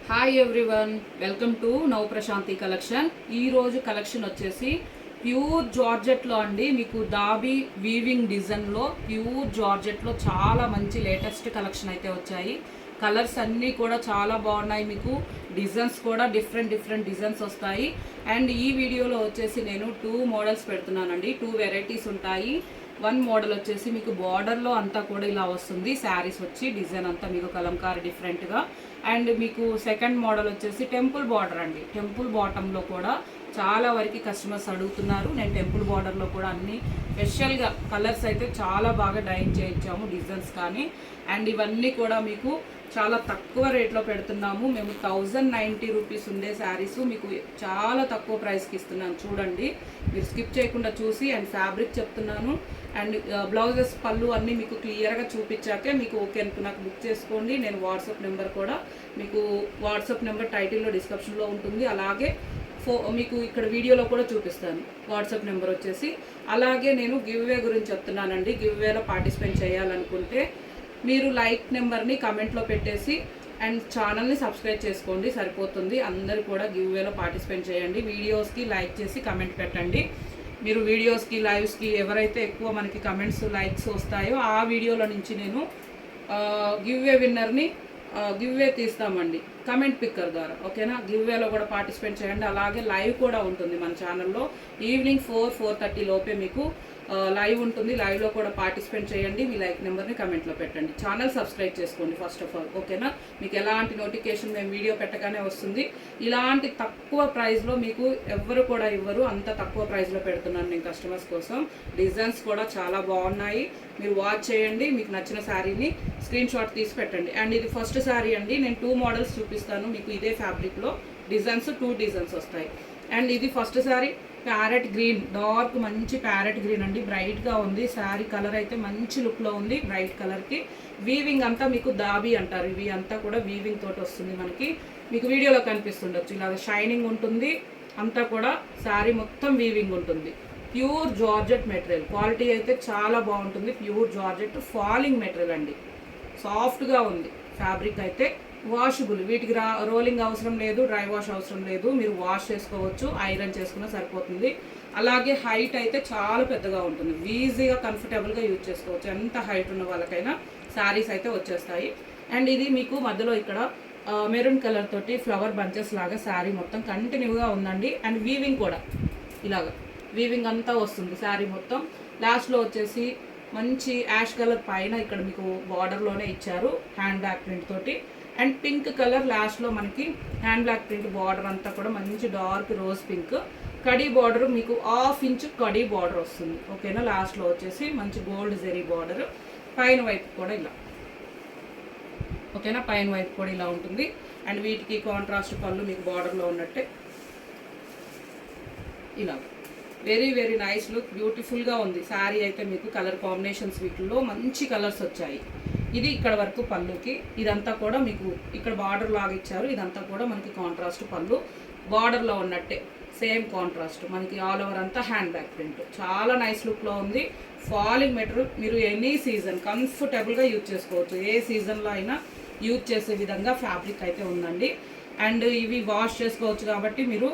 Hi everyone, welcome to నవ Prashanti collection. ఈరోజు collection వచ్చేసి ప్యూర్ జార్జెట్లో అండి. మీకు దాబీ వీవింగ్ డిజైన్లో ప్యూర్ జార్జెట్లో చాలా మంచి లేటెస్ట్ కలెక్షన్ అయితే వచ్చాయి. కలర్స్ అన్నీ కూడా చాలా బాగున్నాయి. మీకు డిజైన్స్ కూడా డిఫరెంట్ డిజైన్స్ వస్తాయి. అండ్ ఈ వీడియోలో వచ్చేసి నేను 2 మోడల్స్ పెడుతున్నానండి. 2 వెరైటీస్ ఉంటాయి. 1 మోడల్ వచ్చేసి మీకు బార్డర్లో అంతా కూడా ఇలా వస్తుంది. శారీస్ వచ్చి డిజైన్ అంతా మీకు కలంకారీ డిఫరెంట్గా. అండ్ మీకు సెకండ్ మోడల్ వచ్చేసి టెంపుల్ బార్డర్ అండి. టెంపుల్ బాటంలో కూడా చాలా వరకు కస్టమర్స్ అడుగుతున్నారు. నేను టెంపుల్ బార్డర్లో కూడా అన్ని స్పెషల్గా కలర్స్ అయితే చాలా బాగా డైన్ చేయించాము, డిజైన్స్ కానీ. అండ్ ఇవన్నీ కూడా మీకు చాలా తక్కువ రేట్లో పెడుతున్నాము. మేము 1090 రూపీస్ ఉండే శారీస్ మీకు చాలా తక్కువ ప్రైస్కి ఇస్తున్నాను. చూడండి, మీరు స్కిప్ చేయకుండా చూసి. అండ్ ఫ్యాబ్రిక్ చెప్తున్నాను. అండ్ బ్లౌజెస్ పళ్ళు అన్నీ మీకు క్లియర్గా చూపించాకే మీకు ఓకే నాకు బుక్ చేసుకోండి. నేను వాట్సాప్ నెంబర్ కూడా మీకు వాట్సాప్ నెంబర్ టైటిల్లో డిస్క్రిప్షన్లో ఉంటుంది. అలాగే మీకు ఇక్కడ వీడియోలో కూడా చూపిస్తాను వాట్సాప్ నెంబర్ వచ్చేసి. అలాగే నేను గివ్వే గురించి చెప్తున్నానండి. గివ్వేలో పార్టిసిపేట్ చేయాలనుకుంటే మీరు లైక్ నెంబర్ని కమెంట్లో పెట్టేసి అండ్ ఛానల్ని సబ్స్క్రైబ్ చేసుకోండి, సరిపోతుంది. అందరూ కూడా గివ్వేలో పార్టిసిపేట్ చేయండి. వీడియోస్కి లైక్ చేసి కమెంట్ పెట్టండి. మీరు వీడియోస్కి లైవ్స్కి ఎవరైతే ఎక్కువ మనకి కమెంట్స్ లైక్స్ వస్తాయో ఆ వీడియోలో నుంచి నేను గివ్వే విన్నర్ని గివ్వే తీస్తామండి కమెంట్ పిక్కర్ ద్వారా. ఓకేనా? గివ్వేలో కూడా పార్టిసిపేట్ చేయండి. అలాగే లైవ్ కూడా ఉంటుంది మన ఛానల్లో. ఈవినింగ్ 4-4:30 లోపే మీకు లైవ్ ఉంటుంది. లైవ్లో కూడా పార్టిసిపేట్ చేయండి. మీ లైక్ నెంబర్ని కమెంట్లో పెట్టండి. ఛానల్ సబ్స్క్రైబ్ చేసుకోండి ఫస్ట్ ఆఫ్ ఆల్. ఓకేనా? మీకు ఎలాంటి నోటిఫికేషన్ మేము వీడియో పెట్టగానే వస్తుంది. ఇలాంటి తక్కువ ప్రైస్లో మీకు ఎవ్వరు కూడా ఇవ్వరు. అంత తక్కువ ప్రైస్లో పెడుతున్నాను నేను కస్టమర్స్ కోసం. డిజైన్స్ కూడా చాలా బాగున్నాయి. మీరు వాచ్ చేయండి. మీకు నచ్చిన శారీని స్క్రీన్ షాట్ తీసి పెట్టండి. అండ్ ఇది ఫస్ట్ శారీ అండి. నేను 2 మోడల్స్ చూపిస్తాను మీకు. ఇదే ఫ్యాబ్రిక్లో డిజైన్స్ 2 డిజైన్స్ వస్తాయి. అండ్ ఇది first sari parrot green, dark మంచి ప్యారెట్ గ్రీన్ అండి. బ్రైట్గా ఉంది శారీ. కలర్ అయితే మంచి లుక్లో ఉంది బ్రైట్ కలర్కి. వీవింగ్ అంతా మీకు దాబీ అంటారు. ఇవి అంతా కూడా వీవింగ్ తోటి వస్తుంది మనకి. మీకు వీడియోలో కనిపిస్తుండొచ్చు. ఇలాగ షైనింగ్ ఉంటుంది. అంతా కూడా శారీ మొత్తం వీవింగ్ ఉంటుంది. Pure georgette material. క్వాలిటీ అయితే చాలా బాగుంటుంది. ప్యూర్ జార్జెట్ ఫాలింగ్ మెటీరియల్ అండి. సాఫ్ట్గా ఉంది ఫ్యాబ్రిక్ అయితే. వాషబుల్. వీటికి రోలింగ్ అవసరం లేదు, డ్రై వాష్ అవసరం లేదు. మీరు వాష్ చేసుకోవచ్చు, ఐరన్ చేసుకున్నా సరిపోతుంది. అలాగే హైట్ అయితే చాలా పెద్దగా ఉంటుంది. ఈజీగా కంఫర్టబుల్గా యూజ్ చేసుకోవచ్చు. ఎంత హైట్ ఉన్న వాళ్ళకైనా శారీస్ అయితే వచ్చేస్తాయి. అండ్ ఇది మీకు మధ్యలో ఇక్కడ మెరూన్ కలర్ తోటి ఫ్లవర్ బంచెస్ లాగా శారీ మొత్తం కంటిన్యూగా ఉందండి. అండ్ వీవింగ్ కూడా ఇలాగా వీవింగ్ అంతా వస్తుంది శారీ మొత్తం. లాస్ట్లో వచ్చేసి మంచి యాష్ కలర్ పైన ఇక్కడ మీకు బార్డర్లోనే ఇచ్చారు హ్యాండ్ బ్యాక్ ప్రింట్ తోటి. అండ్ పింక్ కలర్ లాస్ట్లో మనకి హ్యాండ్ బ్లాక్ ప్రింట్ బార్డర్ అంతా కూడా మంచి dark rose pink. Khadi border మీకు 1/2 ఇంచ్ కడీ బార్డర్ వస్తుంది. ఓకేనా? లాస్ట్లో వచ్చేసి మంచి గోల్డ్ జెరీ బార్డర్. పైన వైపు కూడా ఇలా. ఓకేనా? పైన వైపు కూడా ఇలా ఉంటుంది. అండ్ వీటికి కాంట్రాస్ట్ పళ్ళు మీకు బార్డర్లో ఉన్నట్టే ఇలా. Very nice look. బ్యూటిఫుల్గా ఉంది శారీ అయితే. మీకు కలర్ కాంబినేషన్స్ వీటిల్లో మంచి కలర్స్ వచ్చాయి. ఇది ఇక్కడ వరకు పళ్ళుకి. ఇదంతా కూడా మీకు ఇక్కడ బార్డర్ లాగా ఇచ్చారు. ఇదంతా కూడా మనకి కాంట్రాస్ట్ పళ్ళు బార్డర్లో ఉన్నట్టే సేమ్ కాంట్రాస్ట్. మనకి ఆల్ ఓవర్ అంతా హ్యాండ్ బ్యాక్ ప్రింట్. చాలా నైస్ లుక్లో ఉంది. Falling material. మీరు ఎనీ సీజన్ కంఫర్టబుల్గా యూజ్ చేసుకోవచ్చు. ఏ సీజన్లో అయినా యూజ్ చేసే విధంగా ఫ్యాబ్రిక్ అయితే ఉందండి. అండ్ ఇవి వాష్ చేసుకోవచ్చు కాబట్టి మీరు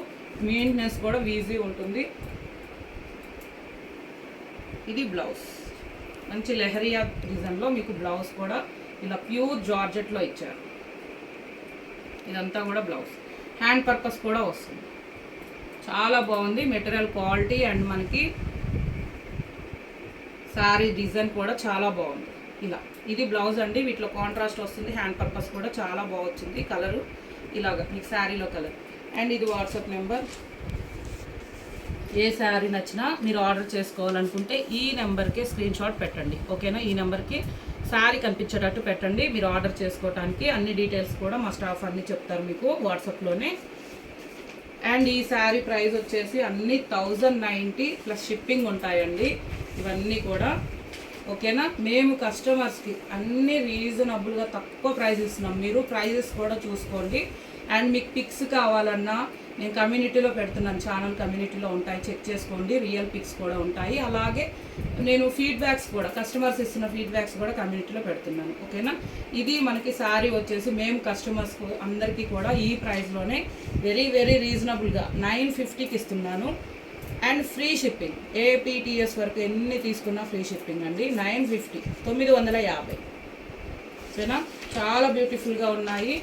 మెయింటెనెన్స్ కూడా ఈజీ ఉంటుంది. ఇది బ్లౌజ్. మంచి లెహరియా డిజైన్లో మీకు బ్లౌజ్ కూడా ఇలా ప్యూర్ జార్జెట్లో ఇచ్చారు. ఇదంతా కూడా బ్లౌజ్. హ్యాండ్ పర్పస్ కూడా వస్తుంది. చాలా బాగుంది మెటీరియల్ క్వాలిటీ. అండ్ మనకి శారీ డిజైన్ కూడా చాలా బాగుంది. ఇలా ఇది బ్లౌజ్ అండి. వీటిలో కాంట్రాస్ట్ వస్తుంది. హ్యాండ్ పర్పస్ కూడా చాలా బాగుంది. కలరు ఇలాగా మీకు శారీలో కలర్. అండ్ ఇది వాట్సాప్ నెంబర్. ఏ శారీ నచ్చినా మీరు ఆర్డర్ చేసుకోవాలనుకుంటే ఈ నెంబర్కి స్క్రీన్ షాట్ పెట్టండి. ఓకేనా? ఈ నెంబర్కి శారీ కనిపించేటట్టు పెట్టండి మీరు ఆర్డర్ చేసుకోవడానికి. అన్ని డీటెయిల్స్ కూడా మా స్టాఫ్ అన్నీ చెప్తారు మీకు వాట్సాప్లోనే. అండ్ ఈ శారీ ప్రైస్ వచ్చేసి అన్నీ 1090 ప్లస్ షిప్పింగ్ ఉంటాయండి ఇవన్నీ కూడా. ఓకేనా? మేము కస్టమర్స్కి అన్ని రీజనబుల్గా తక్కువ ప్రైస్ ఇస్తున్నాం. మీరు ప్రైజెస్ కూడా చూసుకోండి. అండ్ మీకు పిక్స్ కావాలన్నా నేను కమ్యూనిటీలో పెడుతున్నాను, ఛానల్ కమ్యూనిటీలో ఉంటాయి, చెక్ చేసుకోండి. రియల్ పిక్స్ కూడా ఉంటాయి. అలాగే నేను ఫీడ్బ్యాక్స్ కూడా, కస్టమర్స్ ఇస్తున్న ఫీడ్బ్యాక్స్ కూడా కమ్యూనిటీలో పెడుతున్నాను. ఓకేనా. ఇది మనకి శారీ వచ్చేసి మేము కస్టమర్స్ అందరికీ కూడా ఈ ప్రైస్లోనే వెరీ వెరీ రీజనబుల్గా 950కి ఇస్తున్నాను. అండ్ ఫ్రీ షిప్పింగ్, ఏపీటీఎస్ వరకు ఎన్ని తీసుకున్నా ఫ్రీ షిప్పింగ్ అండి. 950, 950. ఓకేనా. చాలా బ్యూటిఫుల్గా ఉన్నాయి.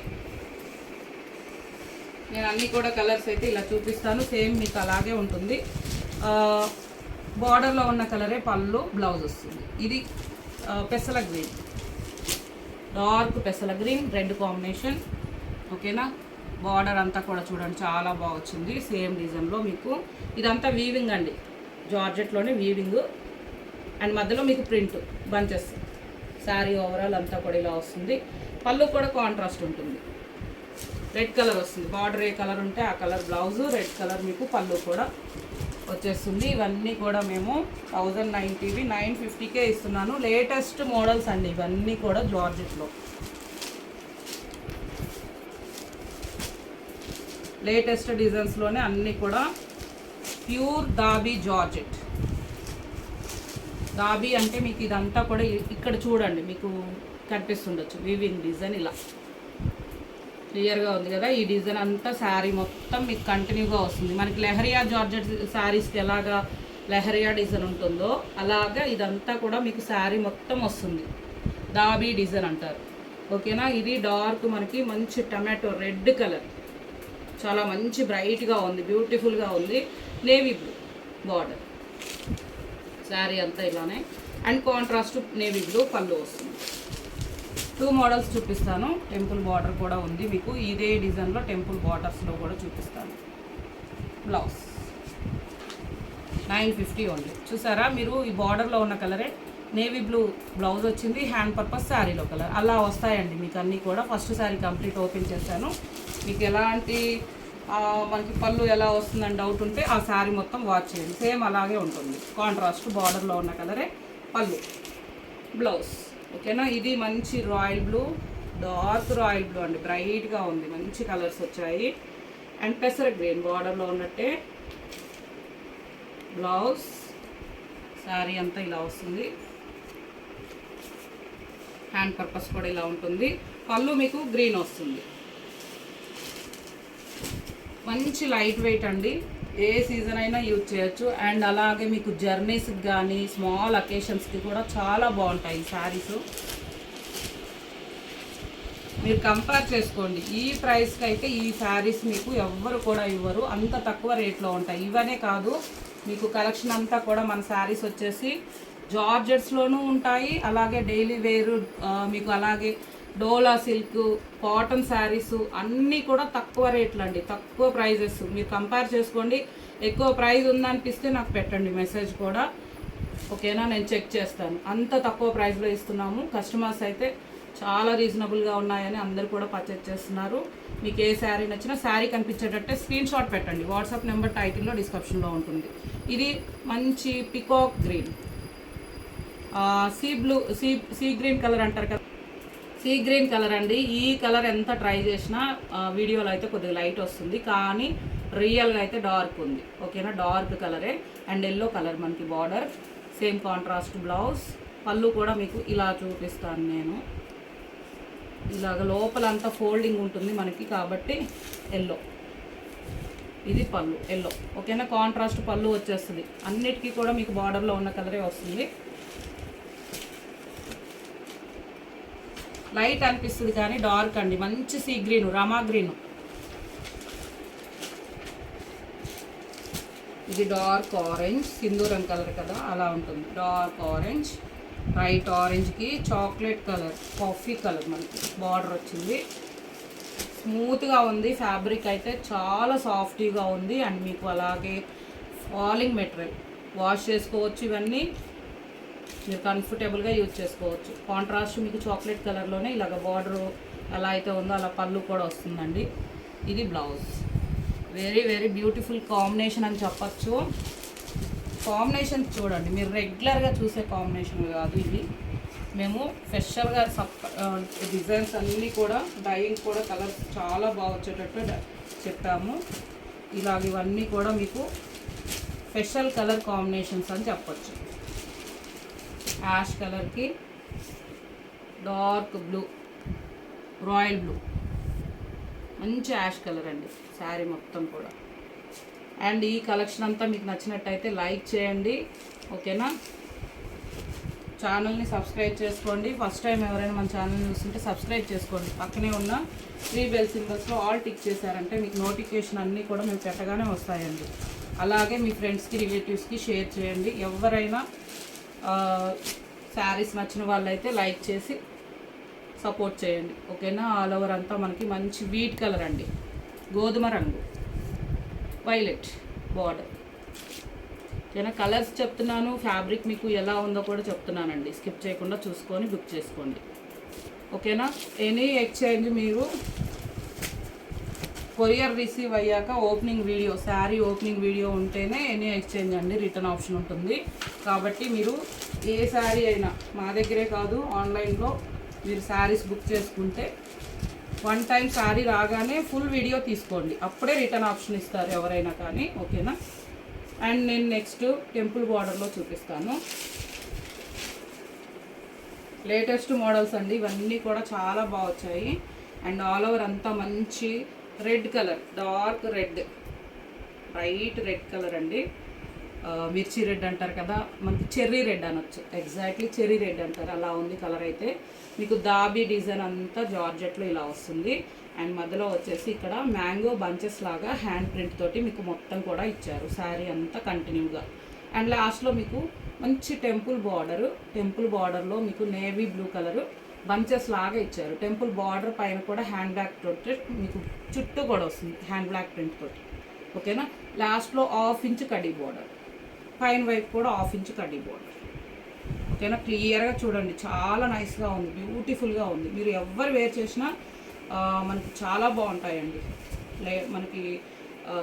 నేను అన్నీ కూడా కలర్స్ అయితే ఇలా చూపిస్తాను. సేమ్ మీకు అలాగే ఉంటుంది. బార్డర్లో ఉన్న కలరే పళ్ళు, బ్లౌజ్ వస్తుంది. ఇది పెసల గ్రీన్, డార్క్ పెసల గ్రీన్, రెడ్ కాంబినేషన్. ఓకేనా. బార్డర్ అంతా కూడా చూడండి చాలా బాగా వచ్చింది. సేమ్ డిజైన్లో మీకు ఇదంతా వీవింగ్ అండి, జార్జెట్లోనే వీవింగ్. అండ్ మధ్యలో మీకు ప్రింట్ బంచెస్. శారీ ఓవరాల్ అంతా కూడా ఇలా వస్తుంది. పళ్ళు కూడా కాంట్రాస్ట్ ఉంటుంది. రెడ్ కలర్ వస్తుంది. బార్డర్ ఏ కలర్ ఉంటే ఆ కలర్ బ్లౌజు, రెడ్ కలర్ మీకు పళ్ళు కూడా వచ్చేస్తుంది. ఇవన్నీ కూడా మేము 1090వి 950కే ఇస్తున్నాను. లేటెస్ట్ మోడల్స్ అండి ఇవన్నీ కూడా జార్జెట్లో. లేటెస్ట్ డిజైన్స్లోనే అన్నీ కూడా ప్యూర్ దాబీ జార్జెట్. దాబీ అంటే మీకు ఇదంతా కూడా ఇక్కడ చూడండి, మీకు కనిపిస్తుండొచ్చు వీవింగ్ డిజైన్ ఇలా క్లియర్గా ఉంది కదా. ఈ డిజైన్ అంతా శారీ మొత్తం మీకు కంటిన్యూగా వస్తుంది. మనకి లెహరియా జార్జెట్ శారీస్కి ఎలాగా లెహరియా డిజైన్ ఉంటుందో అలాగా ఇదంతా కూడా మీకు శారీ మొత్తం వస్తుంది. దాబీ డిజైన్ అంటారు. ఓకేనా. ఇది డార్క్ మనకి మంచి టమాటో రెడ్ కలర్, చాలా మంచి బ్రైట్గా ఉంది, బ్యూటిఫుల్గా ఉంది. నేవీ బ్లూ బార్డర్, శారీ అంతా ఇలానే. అండ్ కాంట్రాస్ట్ నేవీ బ్లూ పళ్ళు వస్తుంది. 2 మోడల్స్ చూపిస్తాను. టెంపుల్ బార్డర్ కూడా ఉంది మీకు. ఇదే డిజైన్లో టెంపుల్ బార్డర్స్లో కూడా చూపిస్తాను. Blouse 950 only. చూసారా మీరు, ఈ బార్డర్లో ఉన్న కలరే నేవీ బ్లూ బ్లౌజ్ వచ్చింది. హ్యాండ్ పర్పస్ శారీలో కలర్ అలా వస్తాయండి మీకు అన్నీ కూడా. ఫస్ట్ శారీ కంప్లీట్ ఓపెన్ చేశాను. మీకు ఎలాంటి మనకి పళ్ళు ఎలా వస్తుందని డౌట్ ఉంటే ఆ శారీ మొత్తం వాచ్ చేయండి. సేమ్ అలాగే ఉంటుంది. కాంట్రాస్ట్ బార్డర్లో ఉన్న కలరే పళ్ళు, బ్లౌజ్. ఓకేనా. ఇది మంచి royal blue, dark royal blue అండి, బ్రైట్గా ఉంది, మంచి కలర్స్ వచ్చాయి. అండ్ పెసర గ్రీన్ బార్డర్లో ఉన్నట్టే బ్లౌజ్. శారీ అంతా ఇలా వస్తుంది. హ్యాండ్ పర్పస్ కూడా ఇలా ఉంటుంది. పళ్ళు మీకు గ్రీన్ వస్తుంది. మంచి లైట్ వెయిట్ అండి, ఏ సీజన్ అయినా యూజ్ చేయొచ్చు. అండ్ అలాగే మీకు జర్నీస్కి కానీ స్మాల్ అకేషన్స్కి కూడా చాలా బాగుంటాయి ఈ శారీస్. మీరు కంపేర్ చేసుకోండి. ఈ ప్రైస్కి అయితే ఈ శారీస్ మీకు ఎవ్వరు కూడా ఇవ్వరు, అంత తక్కువ రేట్లో ఉంటాయి. ఇవనే కాదు, మీకు కలెక్షన్ అంతా కూడా మన శారీస్ వచ్చేసి జార్జెట్స్లోనూ ఉంటాయి. అలాగే డైలీ వేరు మీకు, అలాగే డోలా సిల్క్, కాటన్ శారీస్ అన్నీ కూడా తక్కువ రేట్లు అండి, తక్కువ ప్రైజెస్. మీరు కంపేర్ చేసుకోండి. ఎక్కువ ప్రైస్ ఉందనిపిస్తే నాకు పెట్టండి మెసేజ్ కూడా. ఓకేనా. నేను చెక్ చేస్తాను. అంత తక్కువ ప్రైస్లో ఇస్తున్నాము. కస్టమర్స్ అయితే చాలా రీజనబుల్గా ఉన్నాయని అందరు కూడా పర్చేజ్ చేస్తున్నారు. మీకు ఏ శారీ నచ్చినా శారీ కనిపించేటట్టే స్క్రీన్ షాట్ పెట్టండి. వాట్సాప్ నెంబర్ టైటిల్లో డిస్క్రిప్షన్లో ఉంటుంది. ఇది మంచి peacock green, sea green colour అంటారు కదా, సీ గ్రీన్ కలర్ అండి. ఈ కలర్ ఎంత ట్రై చేసినా వీడియోలో అయితే కొద్దిగా లైట్ వస్తుంది, కానీ రియల్గా అయితే డార్క్ ఉంది. ఓకేనా. డార్క్ కలరే. అండ్ ఎల్లో కలర్ మనకి బార్డర్, సేమ్ కాంట్రాస్ట్ బ్లౌజ్. పళ్ళు కూడా మీకు ఇలా చూపిస్తాను నేను. ఇలాగ లోపలంతా ఫోల్డింగ్ ఉంటుంది మనకి కాబట్టి ఎల్లో. ఇది పళ్ళు ఎల్లో. ఓకేనా. కాంట్రాస్ట్ పళ్ళు వచ్చేస్తుంది. అన్నిటికీ కూడా మీకు బార్డర్లో ఉన్న కలరే వస్తుంది. లైట్ అనిపిస్తుంది కానీ డార్క్ అండి, మంచి సీ గ్రీన్, రమా గ్రీన్. ఇది డార్క్ ఆరెంజ్, సింధూరం కలర్ కదా అలా ఉంటుంది. డార్క్ ఆరెంజ్, లైట్ ఆరెంజ్కి చాక్లెట్ కలర్, కాఫీ కలర్ మనకి బార్డర్ వచ్చింది. స్మూత్గా ఉంది. ఫ్యాబ్రిక్ అయితే చాలా సాఫ్టీగా ఉంది. అండ్ మీకు అలాగే ఫాలింగ్ మెటీరియల్, వాష్ చేసుకోవచ్చు. ఇవన్నీ మీరు కంఫర్టబుల్గా యూజ్ చేసుకోవచ్చు. కాంట్రాస్ట్ మీకు చాక్లెట్ కలర్లోనే ఇలాగ బార్డరు ఎలా అయితే ఉందో అలా పళ్ళు కూడా వస్తుందండి. ఇది blouse. Very very beautiful combination అని చెప్పచ్చు. కాంబినేషన్ చూడండి, మీరు రెగ్యులర్గా చూసే కాంబినేషన్ కాదు ఇది. మేము స్పెషల్గా డిజైన్స్ అన్నీ కూడా డైయింగ్ కూడా కలర్స్ చాలా బాగా వచ్చేటట్టు చెప్పాము. ఇవన్నీ కూడా మీకు స్పెషల్ కలర్ కాంబినేషన్స్ అని చెప్పచ్చు. యాష్ కలర్కి డార్క్ బ్లూ, రాయల్ బ్లూ, మంచి యాష్ కలర్ అండి శారీ మొత్తం కూడా. అండ్ ఈ కలెక్షన్ అంతా మీకు నచ్చినట్టయితే లైక్ చేయండి, ఓకేనా. ఛానల్ని సబ్స్క్రైబ్ చేసుకోండి. ఫస్ట్ టైం ఎవరైనా మన ఛానల్ని చూస్తుంటే సబ్స్క్రైబ్ చేసుకోండి. పక్కనే ఉన్న 3 బెల్ సింబల్స్లో ఆల్ టిక్ చేశారంటే మీకు నోటిఫికేషన్ అన్నీ కూడా మేము పెట్టగానే వస్తాయండి. అలాగే మీ ఫ్రెండ్స్కి, రిలేటివ్స్కి షేర్ చేయండి. ఎవరైనా శారీస్ నచ్చిన వాళ్ళైతే లైక్ చేసి సపోర్ట్ చేయండి, ఓకేనా. ఆల్ ఓవర్ అంతా మనకి మంచి వీట్ కలర్ అండి, గోధుమ రంగు, వైలెట్ బార్డర్, ఓకేనా. కలర్స్ చెప్తున్నాను, ఫ్యాబ్రిక్ మీకు ఎలా ఉందో కూడా చెప్తున్నానండి. స్కిప్ చేయకుండా చూసుకొని బుక్ చేసుకోండి, ఓకేనా. ఎనీ ఎక్స్చేంజ్ మీరు కొరియర్ రిసీవ్ అయ్యాక opening video, sari opening video ఉంటేనే ఎనీ ఎక్స్చేంజ్ అండి, రిటర్న్ ఆప్షన్ ఉంటుంది. కాబట్టి మీరు ఏ శారీ అయినా మా దగ్గరే కాదు ఆన్లైన్లో మీరు శారీస్ బుక్ చేసుకుంటే 1 టైం శారీ రాగానే ఫుల్ వీడియో తీసుకోండి, అప్పుడే రిటర్న్ ఆప్షన్ ఇస్తారు ఎవరైనా కానీ, ఓకేనా. అండ్ నేను నెక్స్ట్ టెంపుల్ బార్డర్లో చూపిస్తాను. లేటెస్ట్ మోడల్స్ అండి ఇవన్నీ కూడా చాలా బాగా వచ్చాయి. అండ్ ఆల్ ఓవర్ అంతా మంచి red colour, dark red, bright red colour అండి. మిర్చి రెడ్ అంటారు కదా, మనకి చెర్రీ రెడ్ అనొచ్చు, ఎగ్జాక్ట్లీ చెర్రీ రెడ్ అంటారు, అలా ఉంది కలర్. అయితే మీకు దాబీ డిజైన్ అంతా జార్జెట్లో ఇలా వస్తుంది. అండ్ మధ్యలో వచ్చేసి ఇక్కడ మ్యాంగో బంచెస్ లాగా హ్యాండ్ ప్రింట్ తోటి మీకు మొత్తం కూడా ఇచ్చారు శారీ అంతా కంటిన్యూగా. అండ్ లాస్ట్లో మీకు మంచి టెంపుల్ బార్డర్లో మీకు నేవీ బ్లూ కలరు బంచెస్ లాగా ఇచ్చారు. టెంపుల్ బార్డర్ పైన కూడా హ్యాండ్ బ్యాక్ తోటి మీకు చుట్టూ కూడా వస్తుంది హ్యాండ్ బ్యాక్ ప్రింట్ తోటి, ఓకేనా. లాస్ట్లో 1/2 ఇంచ్ కడ్డీ బార్డర్, పైన వైపు కూడా 1/2 ఇంచ్ కడ్డీ బార్డర్, ఓకేనా. క్లియర్గా చూడండి, చాలా నైస్గా ఉంది, బ్యూటిఫుల్గా ఉంది. మీరు ఎవరు వేర్ చేసినా మనకి చాలా బాగుంటాయండి. మనకి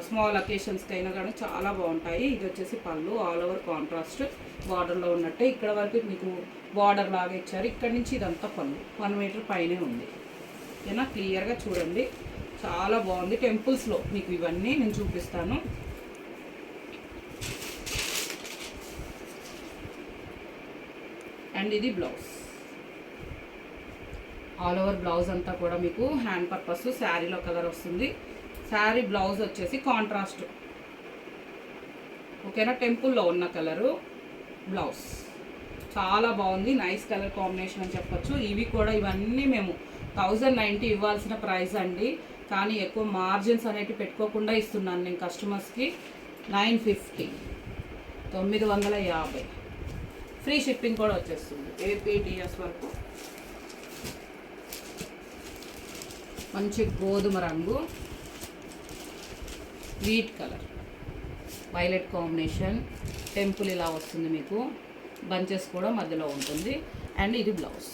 స్మాల్ అకేషన్స్కి అయినా కానీ చాలా బాగుంటాయి. ఇది వచ్చేసి పళ్ళు, ఆల్ ఓవర్ కాంట్రాస్ట్ బార్డర్లో ఉన్నట్టే ఇక్కడ వరకు మీకు బార్డర్ లాగా ఇచ్చారు. ఇక్కడ నుంచి ఇదంతా పళ్ళు 1 మీటర్ పైనే ఉంది, ఓకేనా. క్లియర్గా చూడండి, చాలా బాగుంది. టెంపుల్స్లో మీకు ఇవన్నీ నేను చూపిస్తాను. అండ్ ఇది బ్లౌజ్, ఆల్ ఓవర్ బ్లౌజ్ అంతా కూడా మీకు హ్యాండ్ పర్పస్ శారీలో కలర్ వస్తుంది. శారీ బ్లౌజ్ వచ్చేసి కాంట్రాస్ట్, ఓకేనా. టెంపుల్లో ఉన్న కలరు బ్లౌజ్ చాలా బాగుంది, నైస్ కలర్ కాంబినేషన్ అని చెప్పొచ్చు. ఇవన్నీ మేము 1090 ఇవ్వాల్సిన ప్రైస్ అండి, కానీ ఎక్కువ మార్జిన్స్ అనేవి పెట్టుకోకుండా ఇస్తున్నాను నేను కస్టమర్స్కి. 950, 950, ఫ్రీ షిప్పింగ్ కూడా వచ్చేస్తుంది ఏపీటీఎస్ వరకు. మంచి గోధుమ రంగు, wheat colour, violet combination, temple ఇలా వస్తుంది మీకు, బంచెస్ కూడా మధ్యలో ఉంటుంది. అండ్ ఇది బ్లౌజ్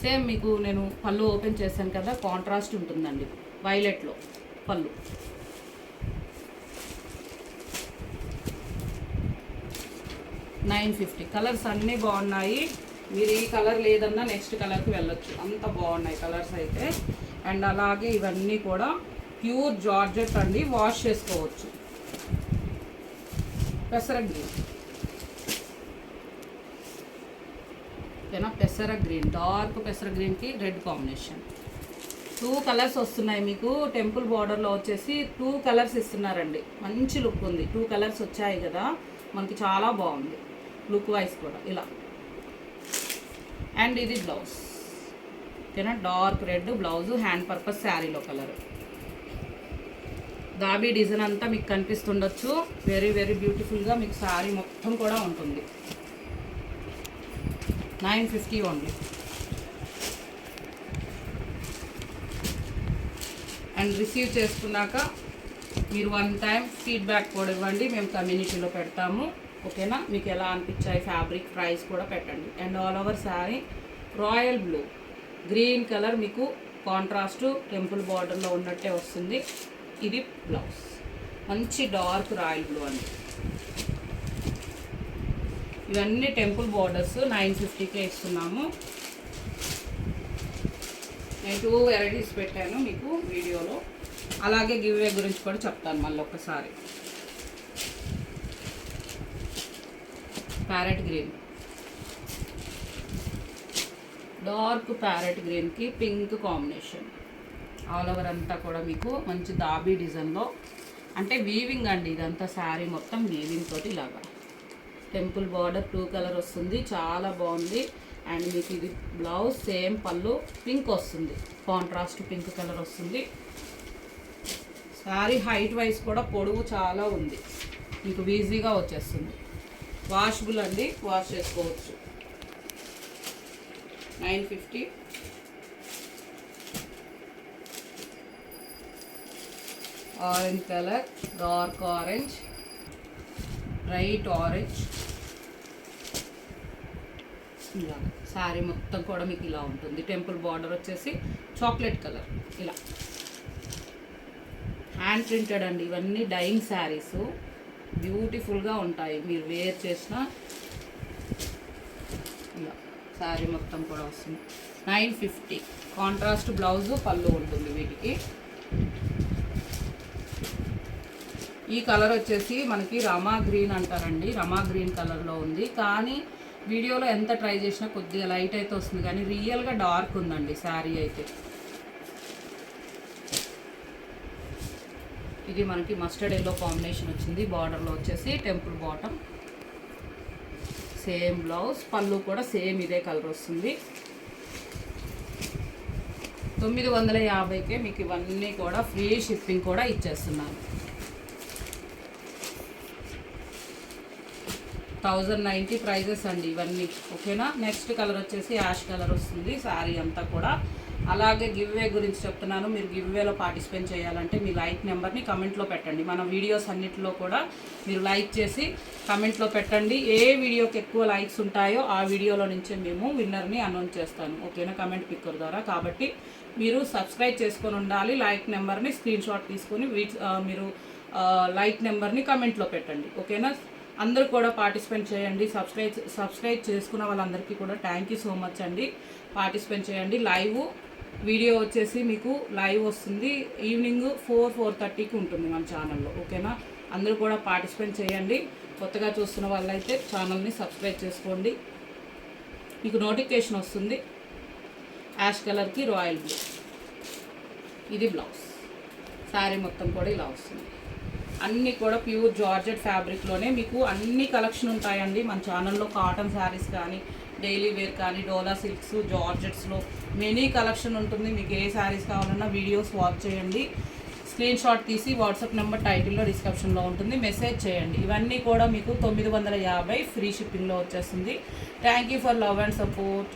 సేమ్ మీకు నేను పళ్ళు ఓపెన్ చేశాను కదా, కాంట్రాస్ట్ ఉంటుందండి వైలెట్లో పళ్ళు. $950. కలర్స్ అన్నీ బాగున్నాయి, మీరు ఈ కలర్ లేదన్నా నెక్స్ట్ కలర్కి వెళ్ళొచ్చు, అంత బాగున్నాయి కలర్స్ అయితే. అండ్ అలాగే ఇవన్నీ కూడా ప్యూర్ జార్జెట్ అండి, వాష్ చేసుకోవచ్చు. పెసర గ్రీన్, ఓకేనా. పెసర గ్రీన్, డార్క్ పెసర గ్రీన్కి రెడ్ కాంబినేషన్. 2 కలర్స్ వస్తున్నాయి మీకు. టెంపుల్ బార్డర్లో వచ్చేసి 2 కలర్స్ ఇస్తున్నారండి, మంచి లుక్ ఉంది. 2 కలర్స్ వచ్చాయి కదా మనకి, చాలా బాగుంది లుక్ వైజ్ కూడా ఇలా. అండ్ ఇది బ్లౌజ్, ఓకేనా. Dark red blouse, hand purpose శారీలో కలర్. దాబీ డిజైన్ అంతా మీకు కనిపిస్తుండొచ్చు, వెరీ వెరీ బ్యూటిఫుల్గా మీకు శారీ మొత్తం కూడా ఉంటుంది. 950 ఓన్లీ. అండ్ రిసీవ్ చేసుకున్నాక మీరు 1 టైం ఫీడ్బ్యాక్ కూడా ఇవ్వండి, మేము కమ్యూనిటీలో పెడతాము, ఓకేనా. మీకు ఎలా అనిపించాయి ఫ్యాబ్రిక్, ప్రైస్ కూడా పెట్టండి. And all over sari royal blue, green colour మీకు కాంట్రాస్ట్ టెంపుల్ బార్డర్లో ఉన్నట్టే వస్తుంది. ఇది బ్లౌజ్, మంచి డార్క్ రాయల్ బ్లూ అండి. ఇవన్నీ టెంపుల్ బార్డర్స్ 950కే ఇస్తున్నాము. నేను 2 వెరైటీస్ పెట్టాను మీకు వీడియోలో. అలాగే గివ్ అవే గురించి కూడా చెప్తాను మళ్ళీ ఒక్కసారి. ప్యారెట్ గ్రీన్, డార్క్ ప్యారెట్ గ్రీన్కి పింక్ కాంబినేషన్, ఆల్ ఓవర్ అంతా కూడా మీకు మంచి దాబీ డిజైన్లో, అంటే వీవింగ్ అండి ఇదంతా. శారీ మొత్తం వీవింగ్ తోటి ఇలాగా టెంపుల్ బార్డర్ 2 కలర్ వస్తుంది, చాలా బాగుంది. అండ్ మీకు ఇది బ్లౌజ్ సేమ్ పళ్ళు పింక్ వస్తుంది, కాంట్రాస్ట్ పింక్ కలర్ వస్తుంది. శారీ హైట్ వైజ్ కూడా పొడవు చాలా ఉంది, మీకు ఈజీగా వచ్చేస్తుంది. వాషబుల్ అండి, వాష్ చేసుకోవచ్చు. 950. Orange colour, dark orange, bright orange, ఇలా శారీ మొత్తం కూడా మీకు ఇలా ఉంటుంది. టెంపుల్ బార్డర్ వచ్చేసి చాక్లెట్ కలర్, ఇలా హ్యాండ్ ప్రింటెడ్ అండి. ఇవన్నీ డైయింగ్ శారీస్, బ్యూటిఫుల్గా ఉంటాయి. మీరు వేర్ చేసిన ఇలా శారీ మొత్తం కూడా వస్తుంది. 950. కాంట్రాస్ట్ బ్లౌజు పళ్ళు ఉంటుంది వీటికి. ఈ కలర్ వచ్చేసి మనకి రమా గ్రీన్ అంటారండి, రమా గ్రీన్ కలర్లో ఉంది. కానీ వీడియోలో ఎంత ట్రై చేసినా కొద్దిగా లైట్ అయితే వస్తుంది, కానీ రియల్గా డార్క్ ఉందండి శారీ అయితే. ఇది మనకి మస్టర్డ్ ఎల్లో కాంబినేషన్ వచ్చింది. బార్డర్లో వచ్చేసి టెంపుల్ బాటమ్, సేమ్ బ్లౌజ్, పళ్ళు కూడా సేమ్ ఇదే కలర్ వస్తుంది. 950కే మీకు ఇవన్నీ కూడా ఫ్రీ షిప్పింగ్ కూడా ఇచ్చేస్తున్నాను. 1090 ప్రైజెస్ అండి ఇవన్నీ, ఓకేనా. నెక్స్ట్ కలర్ వచ్చేసి యాష్ కలర్ వస్తుంది శారీ అంతా కూడా. అలాగే గివ్ అవే గురించి చెప్తున్నాను. మీరు గివ్ అవేలో పార్టిసిపేట్ చేయాలంటే మీ లైక్ నెంబర్ని కమెంట్లో పెట్టండి. మన వీడియోస్ అన్నిటిలో కూడా మీరు లైక్ చేసి కమెంట్లో పెట్టండి. ఏ వీడియోకి ఎక్కువ లైక్స్ ఉంటాయో ఆ వీడియోలో నుంచే మేము విన్నర్ని అనౌన్స్ చేస్తాను, ఓకేనా, కమెంట్ పిక్కర్ ద్వారా. కాబట్టి మీరు సబ్స్క్రైబ్ చేసుకొని ఉండాలి. లైక్ నెంబర్ని స్క్రీన్ షాట్ తీసుకొని మీరు లైక్ నెంబర్ని కమెంట్లో పెట్టండి, ఓకేనా. అందరూ కూడా పార్టిసిపేట్ చేయండి. సబ్స్క్రైబ్ చేసుకున్న వాళ్ళందరికీ కూడా థ్యాంక్ యూ సో మచ్ అండి. పార్టిసిపేట్ చేయండి. లైవ్ వీడియో వచ్చేసి మీకు లైవ్ వస్తుంది ఈవినింగ్ 4-4:30కి ఉంటుంది మన ఛానల్లో, ఓకేనా. అందరూ కూడా పార్టిసిపేట్ చేయండి. కొత్తగా చూస్తున్న వాళ్ళైతే ఛానల్ని సబ్స్క్రైబ్ చేసుకోండి. మీకు నోటిఫికేషన్ వస్తుంది. యాష్ కలర్కి రాయల్ బ్లూ, ఇది బ్లౌజ్. శారీ మొత్తం కూడా ఇలా వస్తుంది. అన్నీ కూడా ప్యూర్ జార్జెట్ ఫ్యాబ్రిక్లోనే మీకు అన్ని కలెక్షన్ ఉంటాయండి మన ఛానల్లో. కాటన్ శారీస్ కానీ, డైలీ వేర్ కానీ, డోలా సిల్క్స్, జార్జెట్స్లో మెనీ కలెక్షన్ ఉంటుంది. మీకు ఏ శారీస్ కావాలన్నా వీడియోస్ వాచ్ చేయండి. స్క్రీన్ షాట్ తీసి వాట్సాప్ నెంబర్ టైటిల్లో డిస్క్రిప్షన్లో ఉంటుంది, మెసేజ్ చేయండి. ఇవన్నీ కూడా మీకు 950 ఫ్రీ షిప్పింగ్లో వచ్చేస్తుంది. Thank you for love and support.